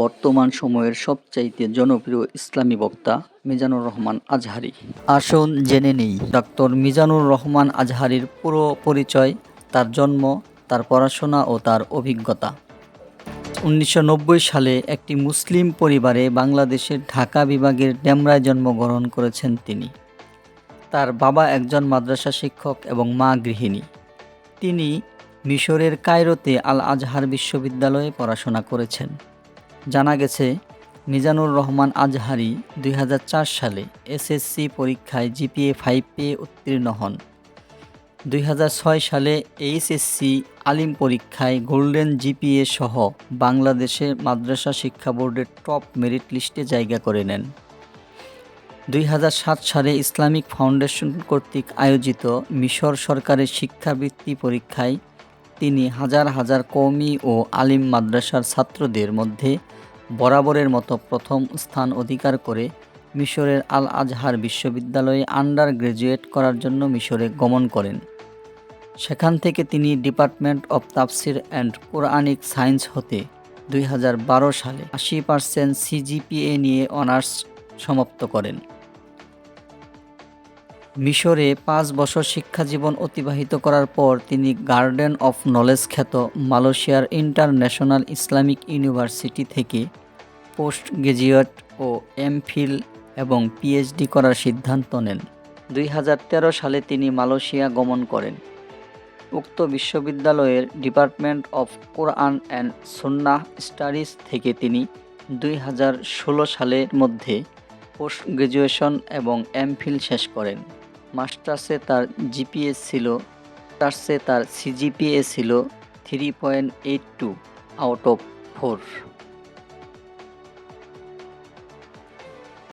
বর্তমান সময়ের সবচাইতে জনপ্রিয় ইসলামী বক্তা মিজানুর রহমান আজহারী। আসুন জেনে নেই ডক্টর মিজানুর রহমান আজহারীর পুরো পরিচয়, তার জন্ম, তার পড়াশোনা ও তার অভিজ্ঞতা। 1990 সালে একটি মুসলিম পরিবারে বাংলাদেশের ঢাকা বিভাগের ডেমরায় জন্মগ্রহণ করেছেন তিনি। তার বাবা একজন মাদ্রাসা শিক্ষক এবং মা গৃহিণী। তিনি মিশরের কায়রোতে আল আজহার বিশ্ববিদ্যালয়ে পড়াশোনা করেছেন। জানা গেছে, মিজানুর রহমান আজহারী 2004 সালে এসএসসি পরীক্ষায় জিপিএ 5 পেয়ে উত্তীর্ণ হন। 2006 সালে এইচএসসি আলিম পরীক্ষায় গোল্ডেন জিপিএ সহ বাংলাদেশের মাদ্রাসা শিক্ষা বোর্ডের টপ মেরিট লিস্টে জায়গা করে নেন। 2007 সালে ইসলামিক ফাউন্ডেশন কর্তৃক আয়োজিত মিশর সরকারের শিক্ষাবৃত্তি পরীক্ষায় তিনি হাজার হাজার কওমি ও আলিম মাদ্রাসার ছাত্রদের মধ্যে বরাবরের মতো প্রথম স্থান অধিকার করে মিশরের আল আজহার বিশ্ববিদ্যালয়ে আন্ডার গ্র্যাজুয়েট করার জন্য মিশরে গমন করেন। সেখান থেকে তিনি ডিপার্টমেন্ট অব তাফসির অ্যান্ড কোরআনিক সায়েন্স হতে 2012 সালে 80% সিজিপিএ নিয়ে অনার্স সমাপ্ত করেন। মিশরে 5 বছর শিক্ষাজীবন অতিবাহিত করার পর তিনি গার্ডেন অফ নলেজ খ্যাত মালয়েশিয়ার ইন্টারন্যাশনাল ইসলামিক ইউনিভার্সিটি থেকে পোস্ট গ্র্যাজুয়েট ও এমফিল এবং পিএইচডি করার সিদ্ধান্ত নেন। 2013 সালে তিনি মালয়েশিয়া গমন করেন। উক্ত বিশ্ববিদ্যালয়ের department of Quran and Sunnah studies থেকে তিনি 2016 সালের মধ্যে পোস্ট গ্র্যাজুয়েশন এবং এমফিল শেষ করেন। মাস্টার্সে তার সিজিপিএ ছিল 3.82 আউট অফ 4।